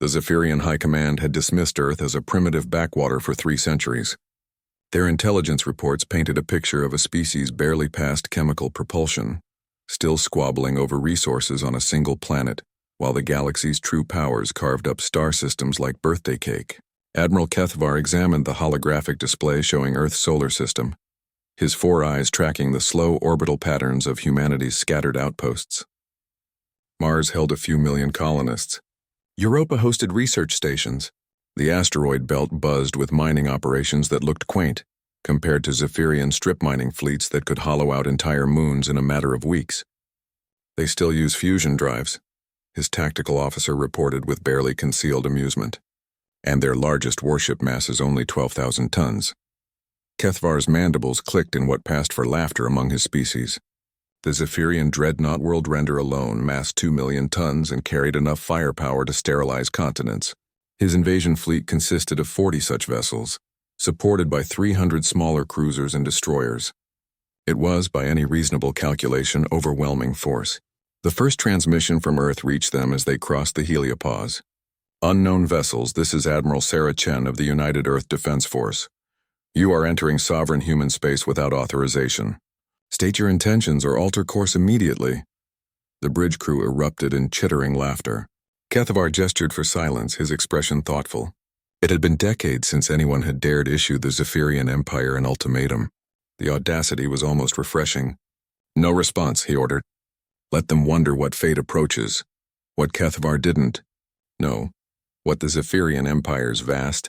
The Zephyrian High Command had dismissed Earth as a primitive backwater for 3 centuries. Their intelligence reports painted a picture of a species barely past chemical propulsion, still squabbling over resources on a single planet, while the galaxy's true powers carved up star systems like birthday cake. Admiral Kethvar examined the holographic display showing Earth's solar system, his 4 eyes tracking the slow orbital patterns of humanity's scattered outposts. Mars held a few million colonists. Europa hosted research stations. The asteroid belt buzzed with mining operations that looked quaint, compared to Zephyrian strip mining fleets that could hollow out entire moons in a matter of weeks. They still use fusion drives, his tactical officer reported with barely concealed amusement. And their largest warship mass is only 12,000 tons. Kethvar's mandibles clicked in what passed for laughter among his species. The Zephyrian dreadnought World Render alone massed 2 million tons and carried enough firepower to sterilize continents. His invasion fleet consisted of 40 such vessels, supported by 300 smaller cruisers and destroyers. It was, by any reasonable calculation, overwhelming force. The first transmission from Earth reached them as they crossed the heliopause. Unknown vessels, this is Admiral Sarah Chen of the United Earth Defense Force. You are entering sovereign human space without authorization. State your intentions or alter course immediately. The bridge crew erupted in chittering laughter. Kethvar gestured for silence, his expression thoughtful. It had been decades since anyone had dared issue the Zephyrian Empire an ultimatum. The audacity was almost refreshing. No response, he ordered. Let them wonder what fate approaches. What Kethvar didn't know. What the Zephyrian Empire's vast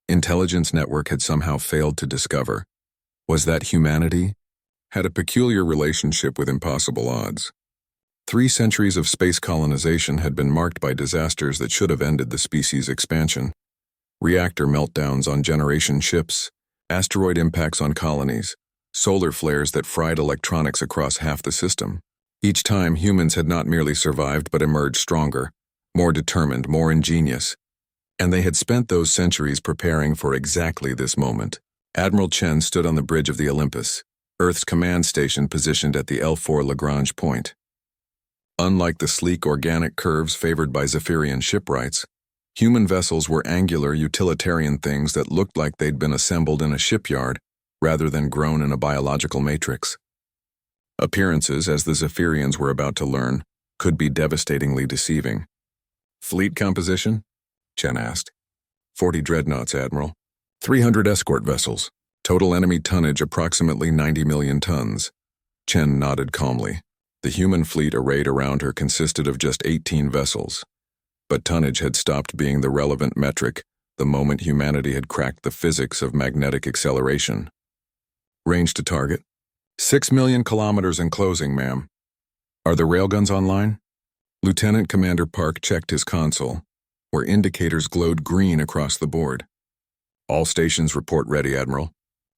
intelligence network had somehow failed to discover was that humanity had a peculiar relationship with impossible odds. 3 centuries of space colonization had been marked by disasters that should have ended the species' expansion. Reactor meltdowns on generation ships, asteroid impacts on colonies, solar flares that fried electronics across half the system. Each time, humans had not merely survived but emerged stronger, more determined, more ingenious. And they had spent those centuries preparing for exactly this moment. Admiral Chen stood on the bridge of the Olympus, Earth's command station positioned at the L4 Lagrange point. Unlike the sleek organic curves favored by Zephyrian shipwrights, human vessels were angular utilitarian things that looked like they'd been assembled in a shipyard rather than grown in a biological matrix. Appearances, as the Zephyrians were about to learn, could be devastatingly deceiving. Fleet composition? Chen asked. 40 dreadnoughts, Admiral. 300 escort vessels. Total enemy tonnage approximately 90 million tons. Chen nodded calmly. The human fleet arrayed around her consisted of just 18 vessels. But tonnage had stopped being the relevant metric the moment humanity had cracked the physics of magnetic acceleration. Range to target? 6 million kilometers in closing, ma'am. Are the railguns online? Lieutenant Commander Park checked his console, where indicators glowed green across the board. All stations report ready, Admiral.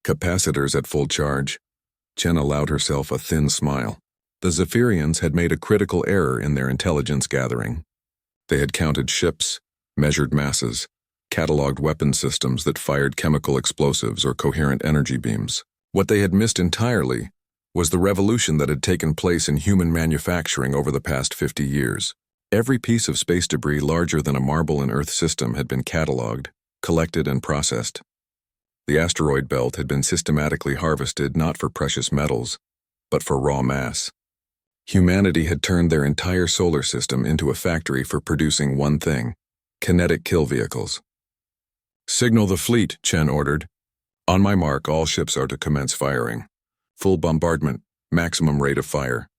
Capacitors at full charge. Chen allowed herself a thin smile. The Zephyrians had made a critical error in their intelligence gathering. They had counted ships, measured masses, cataloged weapon systems that fired chemical explosives or coherent energy beams. What they had missed entirely was the revolution that had taken place in human manufacturing over the past 50 years. Every piece of space debris larger than a marble in Earth's system had been cataloged, collected, and processed. The asteroid belt had been systematically harvested not for precious metals, but for raw mass. Humanity had turned their entire solar system into a factory for producing one thing: kinetic kill vehicles. Signal the fleet, Chen ordered. On my mark, all ships are to commence firing. Full bombardment, maximum rate of fire.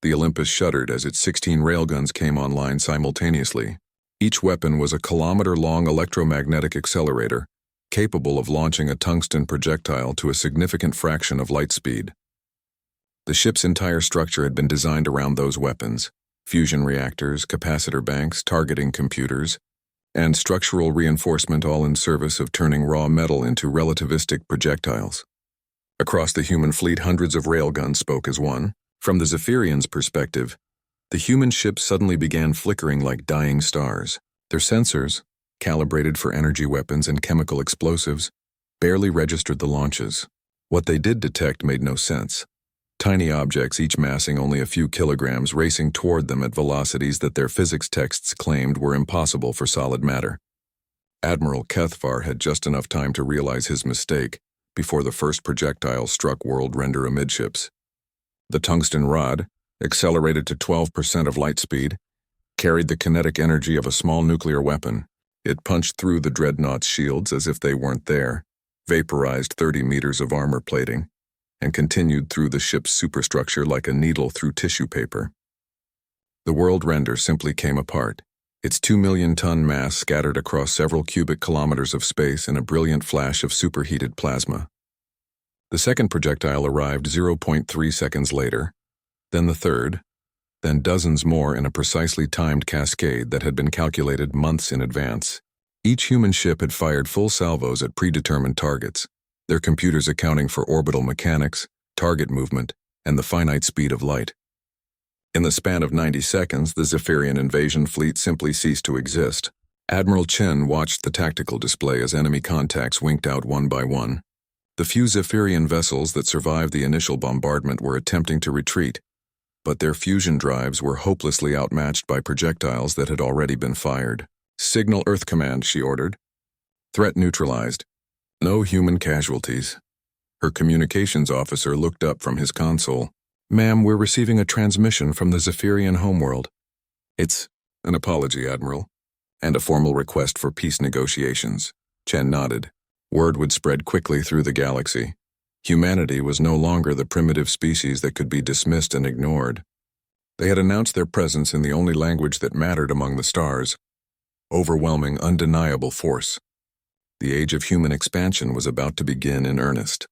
The Olympus shuddered as its 16 railguns came online simultaneously. Each weapon was a kilometer-long electromagnetic accelerator, capable of launching a tungsten projectile to a significant fraction of light speed. The ship's entire structure had been designed around those weapons: fusion reactors, capacitor banks, targeting computers, and structural reinforcement, all in service of turning raw metal into relativistic projectiles. Across the human fleet, hundreds of railguns spoke as one. From the Zephyrians' perspective, the human ships suddenly began flickering like dying stars. Their sensors, calibrated for energy weapons and chemical explosives, barely registered the launches. What they did detect made no sense. Tiny objects, each massing only a few kilograms, racing toward them at velocities that their physics texts claimed were impossible for solid matter. Admiral Kethvar had just enough time to realize his mistake before the first projectile struck World Render amidships. The tungsten rod, accelerated to 12% of light speed, carried the kinetic energy of a small nuclear weapon. It punched through the dreadnought's shields as if they weren't there, vaporized 30 meters of armor plating, and continued through the ship's superstructure like a needle through tissue paper. The World Render simply came apart, its 2-million-ton mass scattered across several cubic kilometers of space in a brilliant flash of superheated plasma. The second projectile arrived 0.3 seconds later, then the third, then dozens more in a precisely timed cascade that had been calculated months in advance. Each human ship had fired full salvos at predetermined targets, their computers accounting for orbital mechanics, target movement, and the finite speed of light. In the span of 90 seconds, the Zephyrian invasion fleet simply ceased to exist. Admiral Chen watched the tactical display as enemy contacts winked out one by one. The few Zephyrian vessels that survived the initial bombardment were attempting to retreat, but their fusion drives were hopelessly outmatched by projectiles that had already been fired. "Signal Earth Command," she ordered. "Threat neutralized. No human casualties." Her communications officer looked up from his console. "Ma'am, we're receiving a transmission from the Zephyrian homeworld." "It's an apology, Admiral, and a formal request for peace negotiations." Chen nodded. Word would spread quickly through the galaxy. Humanity was no longer the primitive species that could be dismissed and ignored. They had announced their presence in the only language that mattered among the stars. Overwhelming, undeniable force. The age of human expansion was about to begin in earnest.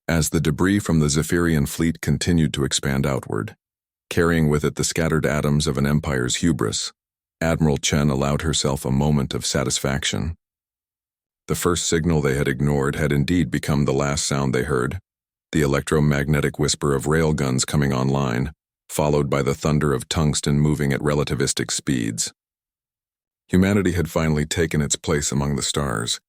As the debris from the Zephyrian fleet continued to expand outward, carrying with it the scattered atoms of an empire's hubris, Admiral Chen allowed herself a moment of satisfaction. The first signal they had ignored had indeed become the last sound they heard, the electromagnetic whisper of railguns coming online, followed by the thunder of tungsten moving at relativistic speeds. Humanity had finally taken its place among the stars,